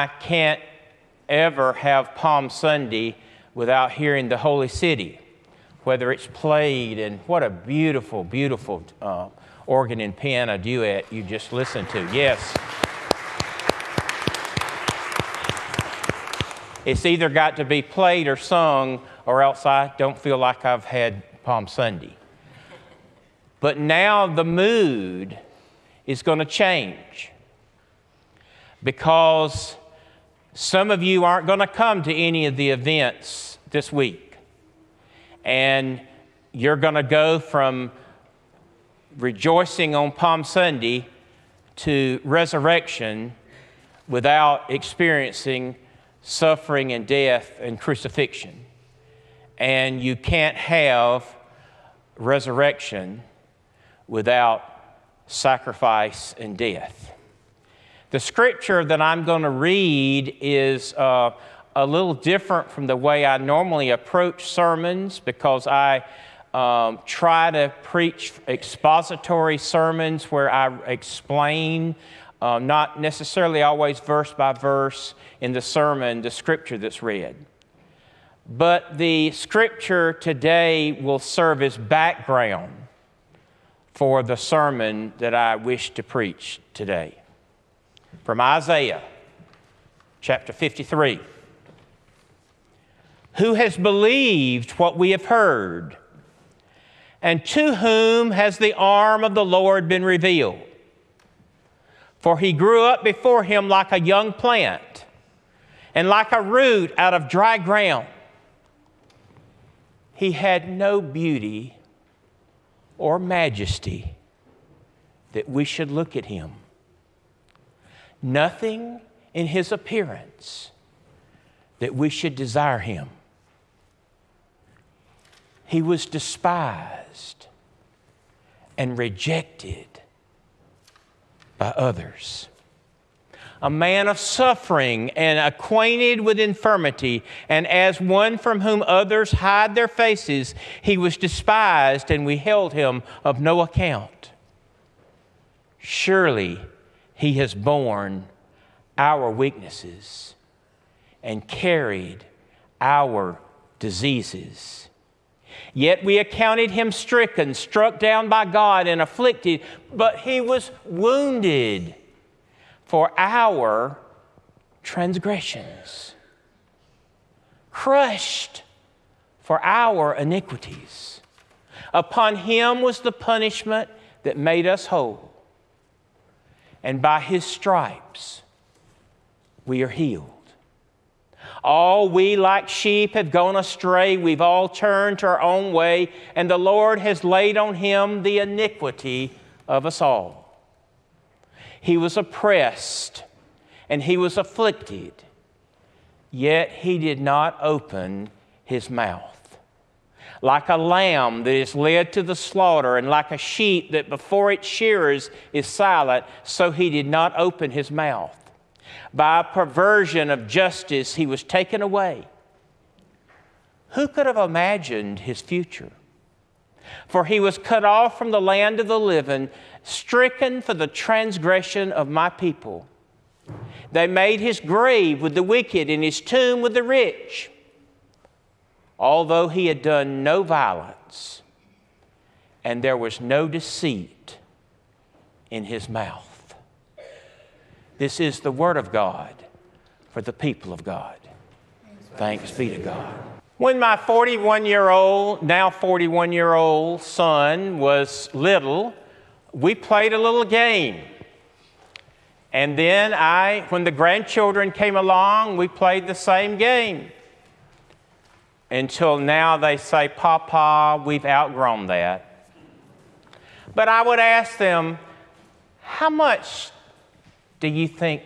I can't ever have Palm Sunday without hearing the Holy City, whether it's played, and what a beautiful, beautiful organ and piano duet you just listened to. Yes. It's either got to be played or sung, or else I don't feel like I've had Palm Sunday. But now the mood is going to change, because some of you aren't going to come to any of the events this week. And you're going to go from rejoicing on Palm Sunday to resurrection without experiencing suffering and death and crucifixion. And you can't have resurrection without sacrifice and death. The scripture that I'm going to read is a little different from the way I normally approach sermons, because I try to preach expository sermons where I explain, not necessarily always verse by verse in the sermon, the scripture that's read. But the scripture today will serve as background for the sermon that I wish to preach today. From Isaiah chapter 53. Who has believed what we have heard? And to whom has the arm of the Lord been revealed? For he grew up before him like a young plant, and like a root out of dry ground. He had no beauty or majesty that we should look at him. Nothing in his appearance that we should desire him. He was despised and rejected by others. A man of suffering and acquainted with infirmity, and as one from whom others hide their faces, he was despised, and we held him of no account. Surely he has borne our weaknesses and carried our diseases. Yet we accounted him stricken, struck down by God, and afflicted, but he was wounded for our transgressions, crushed for our iniquities. Upon him was the punishment that made us whole, and by his stripes we are healed. All we like sheep have gone astray. We've all turned to our own way, and the Lord has laid on him the iniquity of us all. He was oppressed and he was afflicted, yet he did not open his mouth. Like a lamb that is led to the slaughter, and like a sheep that before its shearers is silent, so he did not open his mouth. By a perversion of justice he was taken away. Who could have imagined his future? For he was cut off from the land of the living, stricken for the transgression of my people. They made his grave with the wicked and his tomb with the rich. Although he had done no violence, and there was no deceit in his mouth. This is the word of God for the people of God. Thanks be to God. When my 41-year-old son was little, we played a little game. And then when the grandchildren came along, we played the same game. Until now they say, Papa, we've outgrown that. But I would ask them, how much do you think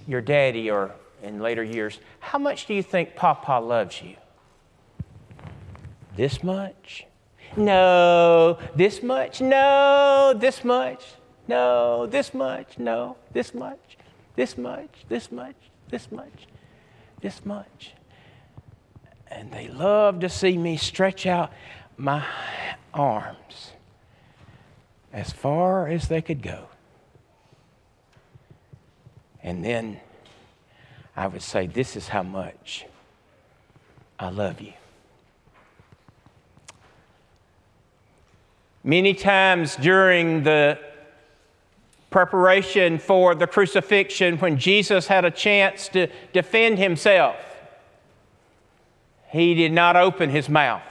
your daddy, or in later years, how much do you think Papa loves you? This much? No. This much? No. This much? No. This much? No. This much? This much? This much? This much? This much? And they love to see me stretch out my arms as far as they could go. And then I would say, this is how much I love you. Many times during the preparation for the crucifixion, when Jesus had a chance to defend himself, he did not open his mouth.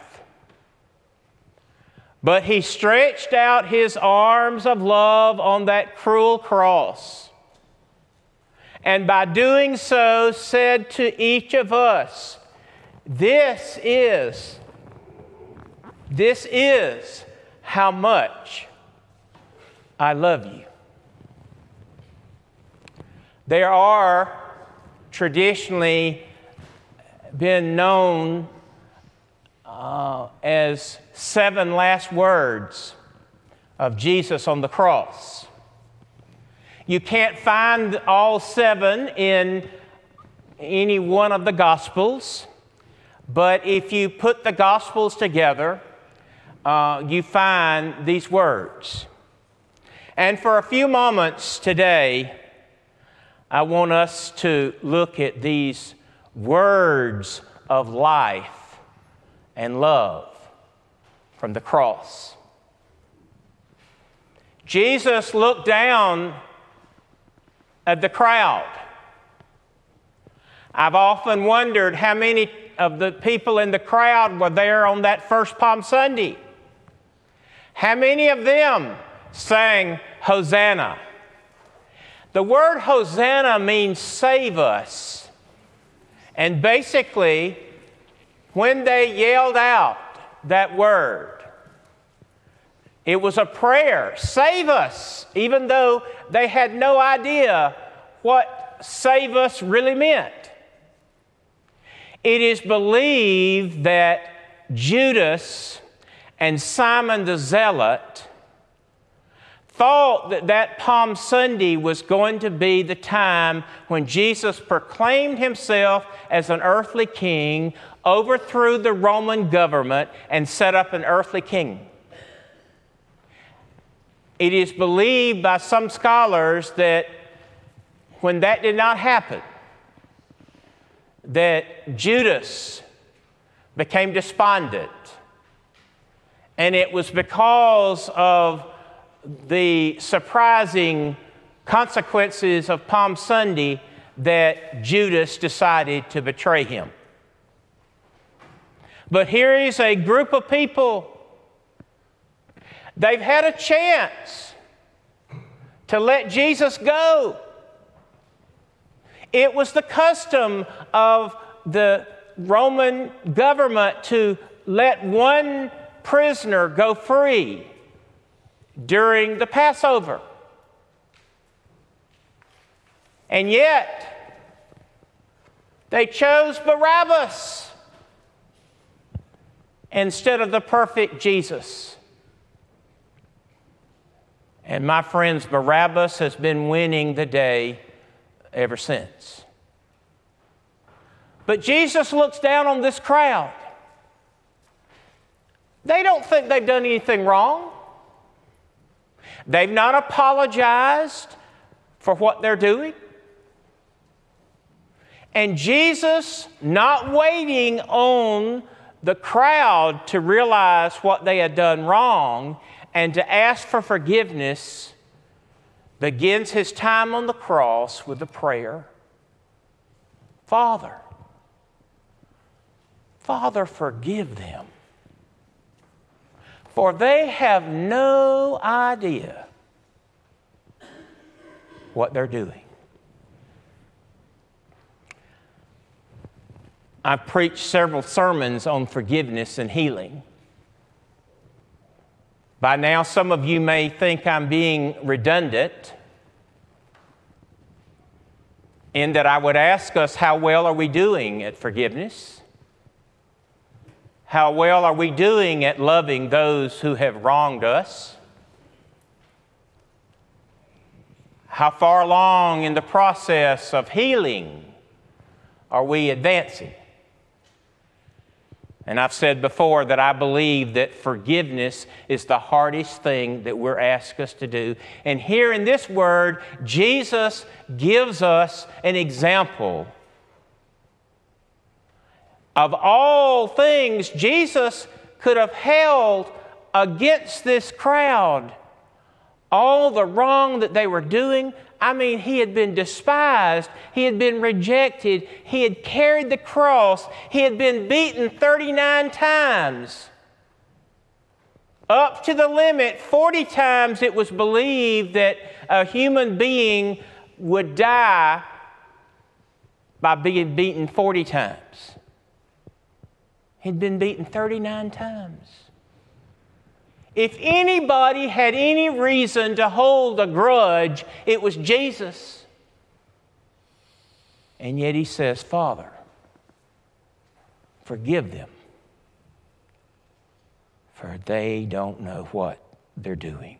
But he stretched out his arms of love on that cruel cross. And by doing so, said to each of us, this is how much I love you. There are traditionally been known as 7 last words of Jesus on the cross. You can't find all 7 in any one of the Gospels, but if you put the Gospels together, you find these words. And for a few moments today, I want us to look at these words of life and love from the cross. Jesus looked down at the crowd. I've often wondered how many of the people in the crowd were there on that first Palm Sunday. How many of them sang Hosanna? The word Hosanna means save us. And basically, when they yelled out that word, it was a prayer, save us, even though they had no idea what save us really meant. It is believed that Judas and Simon the Zealot thought that that Palm Sunday was going to be the time when Jesus proclaimed himself as an earthly king, overthrew the Roman government, and set up an earthly kingdom. It is believed by some scholars that when that did not happen, that Judas became despondent. And it was because of the surprising consequences of Palm Sunday that Judas decided to betray him. But here is a group of people. They've had a chance to let Jesus go. It was the custom of the Roman government to let one prisoner go free during the Passover. And yet, they chose Barabbas instead of the perfect Jesus. And my friends, Barabbas has been winning the day ever since. But Jesus looks down on this crowd. They don't think they've done anything wrong. They've not apologized for what they're doing. And Jesus, not waiting on the crowd to realize what they had done wrong and to ask for forgiveness, begins his time on the cross with a prayer. Father, forgive them, for they have no idea what they're doing. I've preached several sermons on forgiveness and healing. By now, some of you may think I'm being redundant in that I would ask us, how well are we doing at forgiveness? How well are we doing at loving those who have wronged us? How far along in the process of healing are we advancing? And I've said before that I believe that forgiveness is the hardest thing that we're asked us to do. And here in this word, Jesus gives us an example Of all things Jesus could have held against this crowd, all the wrong that they were doing. I mean, he had been despised. He had been rejected. He had carried the cross. He had been beaten 39 times. Up to the limit, 40 times it was believed that a human being would die by being beaten 40 times. He'd been beaten 39 times. If anybody had any reason to hold a grudge, it was Jesus. And yet he says, Father, forgive them, for they don't know what they're doing.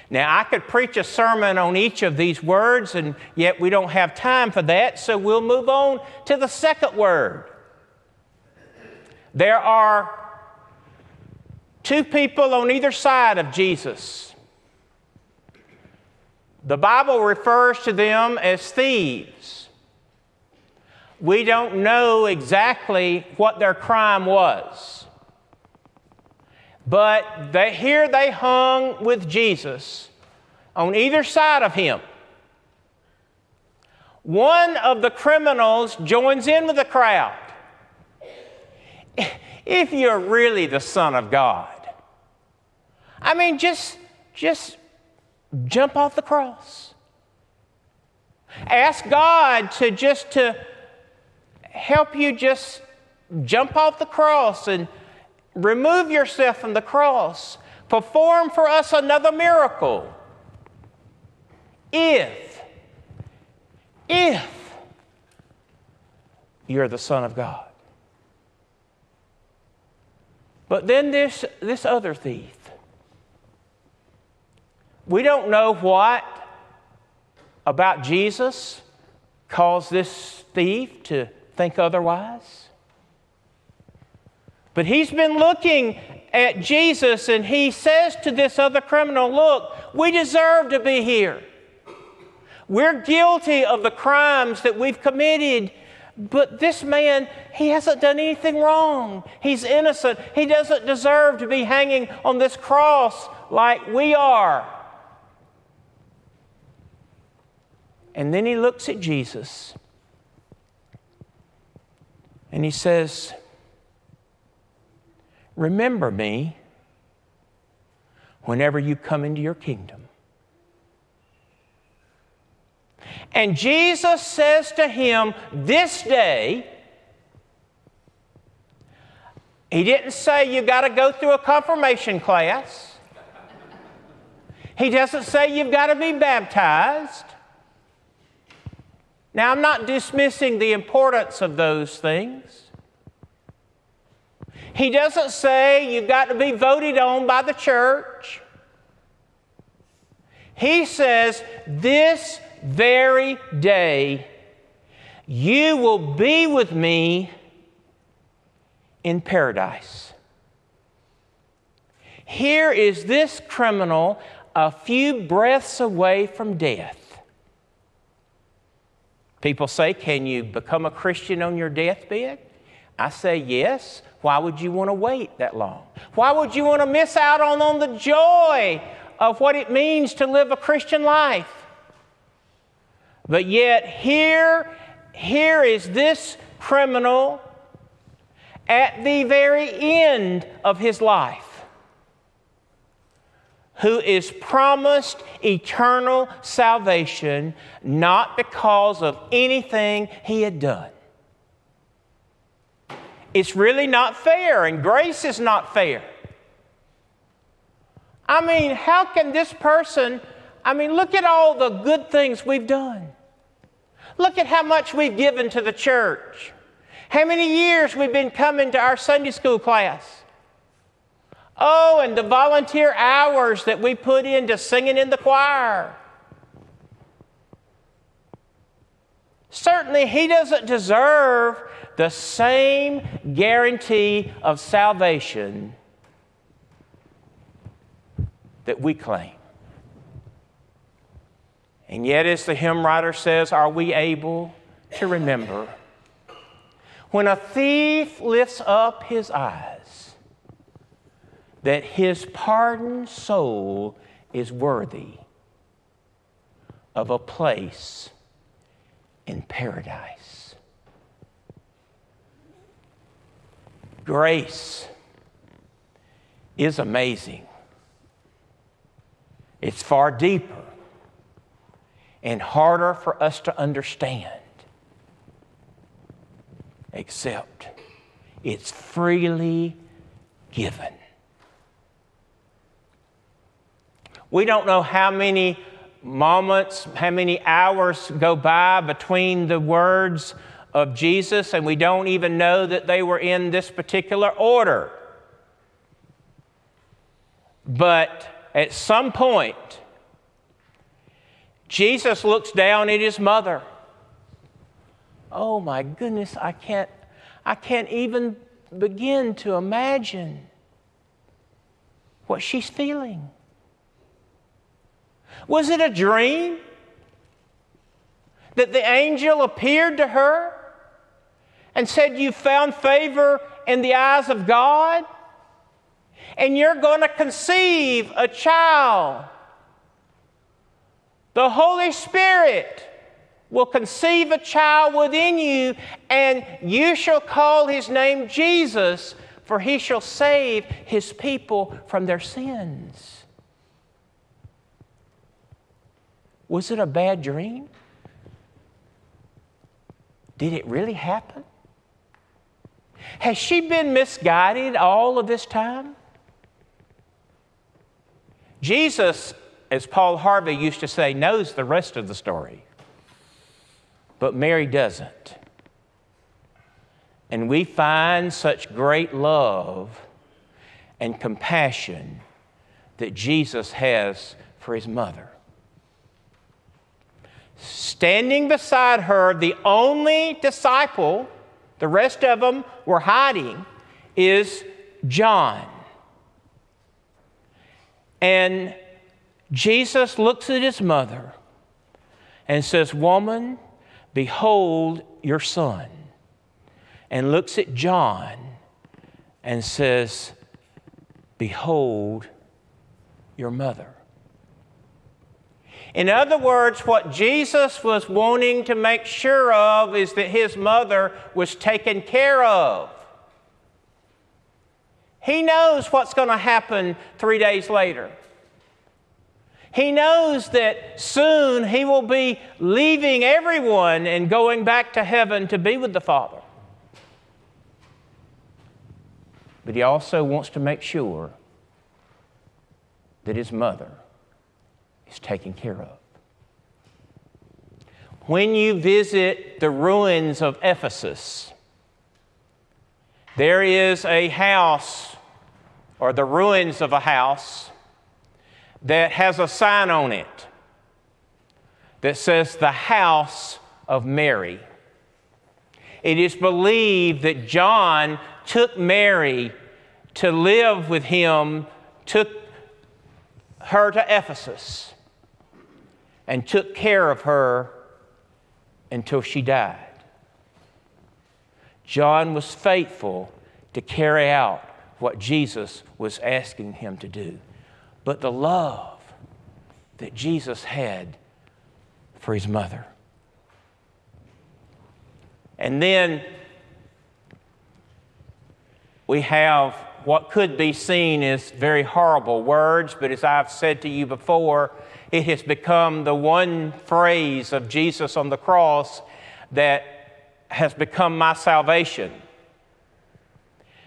Now, I could preach a sermon on each of these words, and yet we don't have time for that, so we'll move on to the second word. There are two people on either side of Jesus. The Bible refers to them as thieves. We don't know exactly what their crime was. But here they hung with Jesus on either side of him. One of the criminals joins in with the crowd. If you're really the Son of God, I mean, just jump off the cross. Ask God to help you just jump off the cross and remove yourself from the cross. Perform for us another miracle. If you're the Son of God. But then this other thief. We don't know what about Jesus caused this thief to think otherwise. But he's been looking at Jesus and he says to this other criminal, look, we deserve to be here. We're guilty of the crimes that we've committed. But this man, he hasn't done anything wrong. He's innocent. He doesn't deserve to be hanging on this cross like we are. And then he looks at Jesus and he says, remember me whenever you come into your kingdom. And Jesus says to him, this day, he didn't say you got to go through a confirmation class. He doesn't say you've got to be baptized. Now, I'm not dismissing the importance of those things. He doesn't say you've got to be voted on by the church. He says, this very day, you will be with me in paradise. Here is this criminal a few breaths away from death. People say, can you become a Christian on your deathbed? I say yes. Why would you want to wait that long? Why would you want to miss out on the joy of what it means to live a Christian life? But yet here is this criminal at the very end of his life, who is promised eternal salvation, not because of anything he had done. It's really not fair, and grace is not fair. I mean, how can this person, look at all the good things we've done. Look at how much we've given to the church. How many years we've been coming to our Sunday school class. Oh, and the volunteer hours that we put into singing in the choir. Certainly, he doesn't deserve the same guarantee of salvation that we claim. And yet, as the hymn writer says, are we able to remember when a thief lifts up his eyes, that his pardoned soul is worthy of a place in paradise. Grace is amazing. It's far deeper and harder for us to understand, except it's freely given. We don't know how many moments, how many hours go by between the words of Jesus, and we don't even know that they were in this particular order. But at some point, Jesus looks down at his mother. Oh my goodness, I can't even begin to imagine what she's feeling. Was it a dream that the angel appeared to her and said, "You found favor in the eyes of God, and you're going to conceive a child. The Holy Spirit will conceive a child within you, and you shall call his name Jesus, for he shall save his people from their sins"? Was it a bad dream? Did it really happen? Has she been misguided all of this time? Jesus, as Paul Harvey used to say, knows the rest of the story. But Mary doesn't. And we find such great love and compassion that Jesus has for his mother. Standing beside her, the only disciple, the rest of them were hiding, is John. And Jesus looks at his mother and says, "Woman, behold your son." And looks at John and says, "Behold your mother." In other words, what Jesus was wanting to make sure of is that his mother was taken care of. He knows what's going to happen 3 days later. He knows that soon he will be leaving everyone and going back to heaven to be with the Father. But he also wants to make sure that his mother is taken care of. When you visit the ruins of Ephesus, there is a house, or the ruins of a house, that has a sign on it that says the house of Mary. It is believed that John took Mary to live with him, took her to Ephesus, and took care of her until she died. John was faithful to carry out what Jesus was asking him to do. But the love that Jesus had for his mother. And then we have what could be seen as very horrible words, but as I've said to you before, it has become the one phrase of Jesus on the cross that has become my salvation.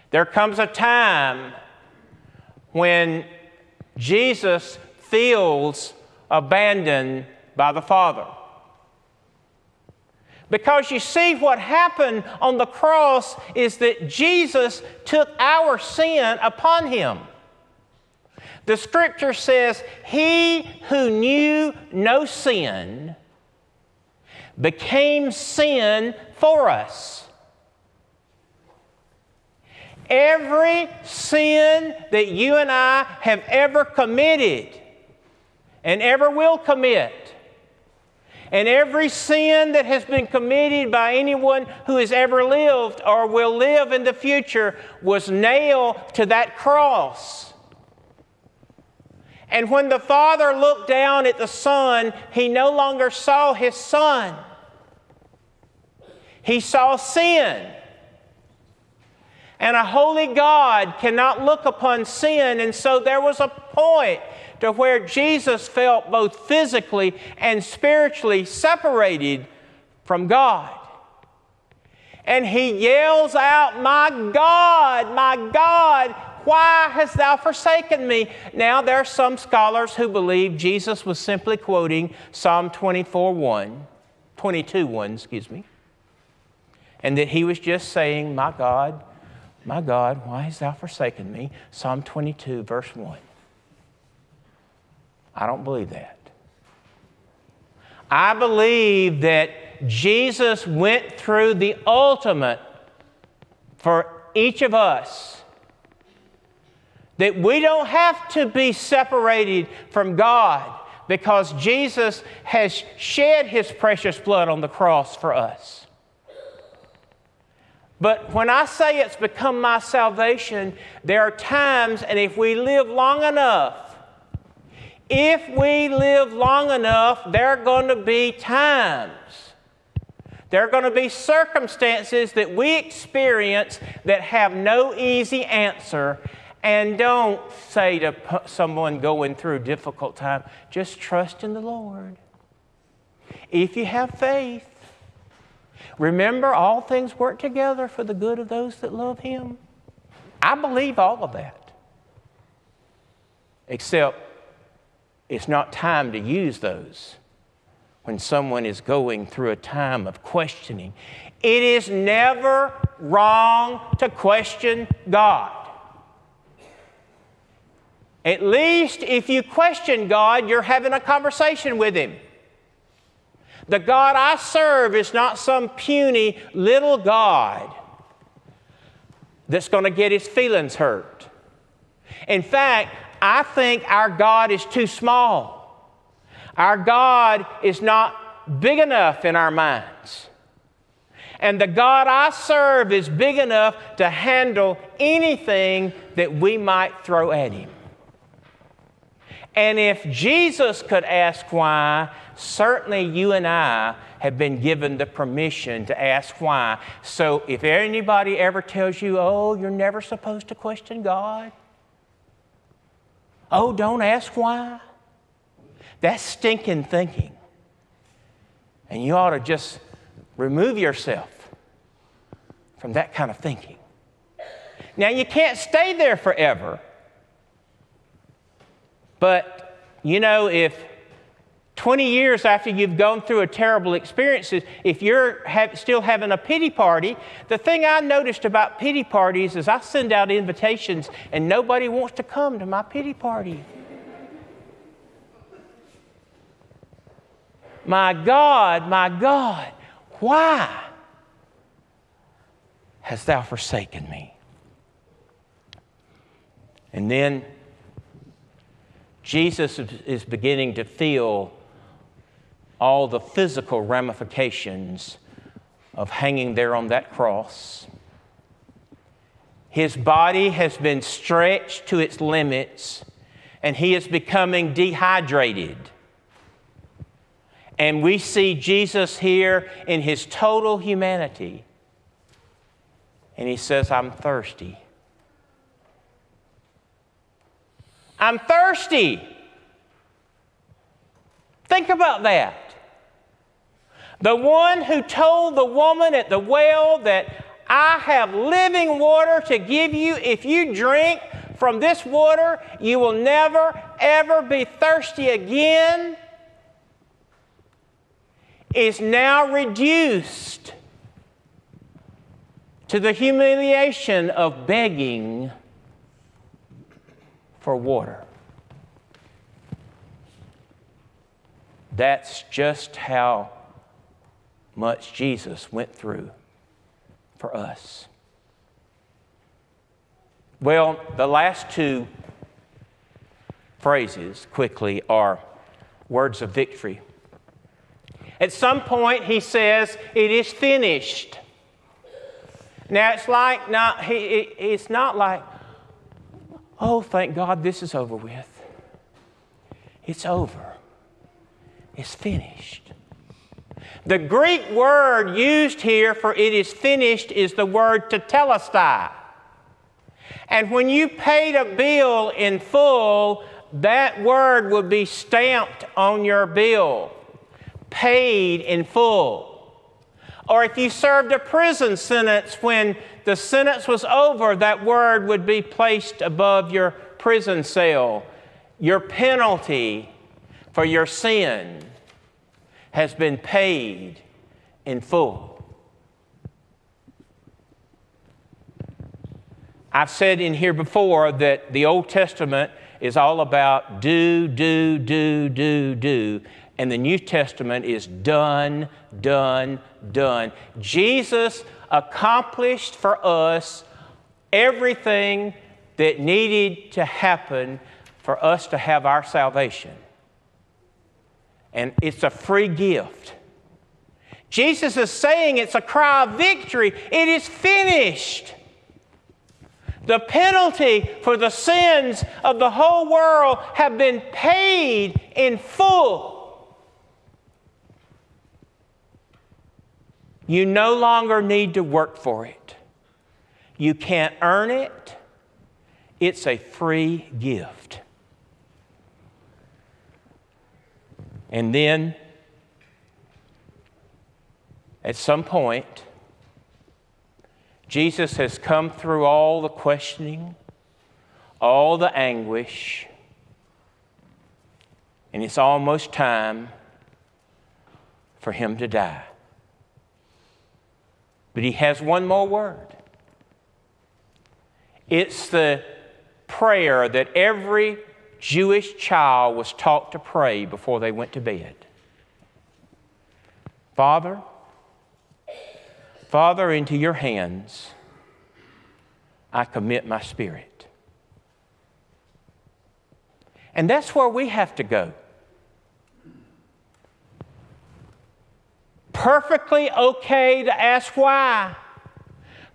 There comes a time when Jesus feels abandoned by the Father. Because you see, what happened on the cross is that Jesus took our sin upon him. The Scripture says, "He who knew no sin became sin for us." Every sin that you and I have ever committed and ever will commit, And every sin that has been committed by anyone who has ever lived or will live in the future was nailed to that cross. And when the Father looked down at the Son, He no longer saw His Son. He saw sin. And a holy God cannot look upon sin, and so there was a point to where Jesus felt both physically and spiritually separated from God. And He yells out, my God, why hast thou forsaken me? Now, there are some scholars who believe Jesus was simply quoting Psalm 22:1, and that He was just saying, my God, why hast thou forsaken me? Psalm 22, verse 1. I don't believe that. I believe that Jesus went through the ultimate for each of us. That we don't have to be separated from God because Jesus has shed His precious blood on the cross for us. But when I say it's become my salvation, there are times, and if we live long enough, there are going to be times, there are going to be circumstances that we experience that have no easy answer. And don't say to someone going through a difficult time, just trust in the Lord. If you have faith, remember all things work together for the good of those that love Him. I believe all of that. Except it's not time to use those when someone is going through a time of questioning. It is never wrong to question God. At least if you question God, you're having a conversation with Him. The God I serve is not some puny little God that's going to get His feelings hurt. In fact, I think our God is too small. Our God is not big enough in our minds. And the God I serve is big enough to handle anything that we might throw at Him. And if Jesus could ask why, certainly you and I have been given the permission to ask why. So if anybody ever tells you, oh, you're never supposed to question God. Oh, don't ask why. That's stinking thinking. And you ought to just remove yourself from that kind of thinking. Now, you can't stay there forever. But, you know, if 20 years after you've gone through a terrible experience, if you're still having a pity party, the thing I noticed about pity parties is I send out invitations and nobody wants to come to my pity party. My God, why hast thou forsaken me? And then Jesus is beginning to feel all the physical ramifications of hanging there on that cross. His body has been stretched to its limits, and He is becoming dehydrated. And we see Jesus here in His total humanity. And He says, I'm thirsty. I'm thirsty. Think about that. The one who told the woman at the well that I have living water to give you. If you drink from this water, you will never, ever be thirsty again, is now reduced to the humiliation of begging for water. That's just how much Jesus went through for us. Well, the last two phrases quickly are words of victory. At some point, he says, "It is finished." Now, it's not like, "Oh, thank God this is over with." It's over. It's finished. The Greek word used here for "it is finished" is the word tetelestai. And when you paid a bill in full, that word would be stamped on your bill. Paid in full. Or if you served a prison sentence, when the sentence was over, that word would be placed above your prison cell. Your penalty for your sin has been paid in full. I've said in here before that the Old Testament is all about do, and the New Testament is done, done, done. Jesus accomplished for us everything that needed to happen for us to have our salvation. And it's a free gift. Jesus is saying it's a cry of victory. It is finished. The penalty for the sins of the whole world have been paid in full. You no longer need to work for it. You can't earn it. It's a free gift. And then, at some point, Jesus has come through all the questioning, all the anguish, and it's almost time for him to die. But he has one more word. It's the prayer that every Jewish child was taught to pray before they went to bed. Father, into your hands I commit my spirit. And that's where we have to go. Perfectly okay to ask why.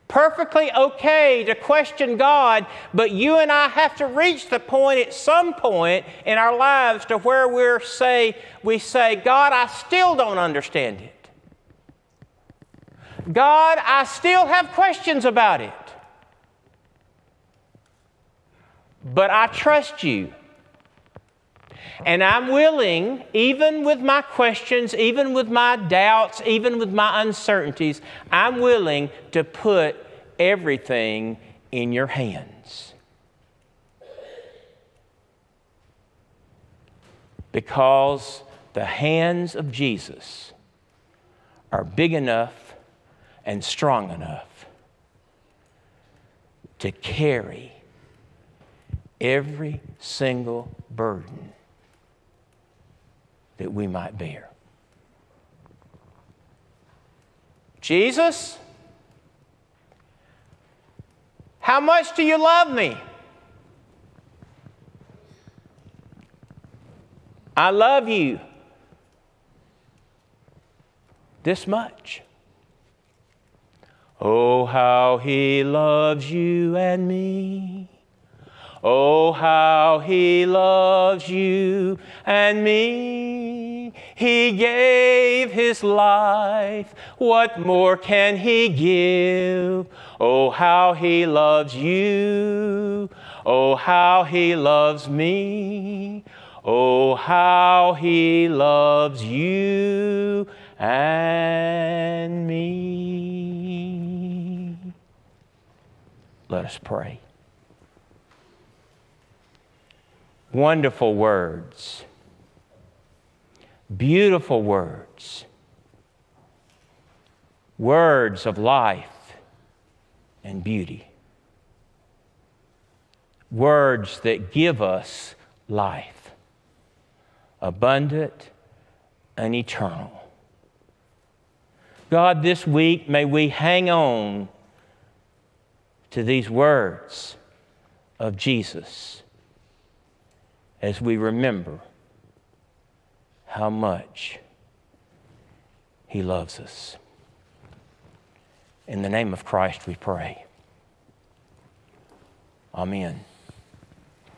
Perfectly okay to question God, but you and I have to reach the point at some point in our lives to where we say, God, I still don't understand it. God, I still have questions about it. But I trust you. And I'm willing, even with my questions, even with my doubts, even with my uncertainties, I'm willing to put everything in your hands. Because the hands of Jesus are big enough and strong enough to carry every single burden that we might bear. Jesus, how much do you love me? I love you this much. Oh, how he loves you and me. Oh, how he loves you and me. He gave his life. What more can he give? Oh, how he loves you. Oh, how he loves me. Oh, how he loves you and me. Let us pray. Wonderful words, beautiful words, words of life and beauty, words that give us life, abundant and eternal. God, this week may we hang on to these words of Jesus as we remember how much He loves us. In the name of Christ we pray. Amen.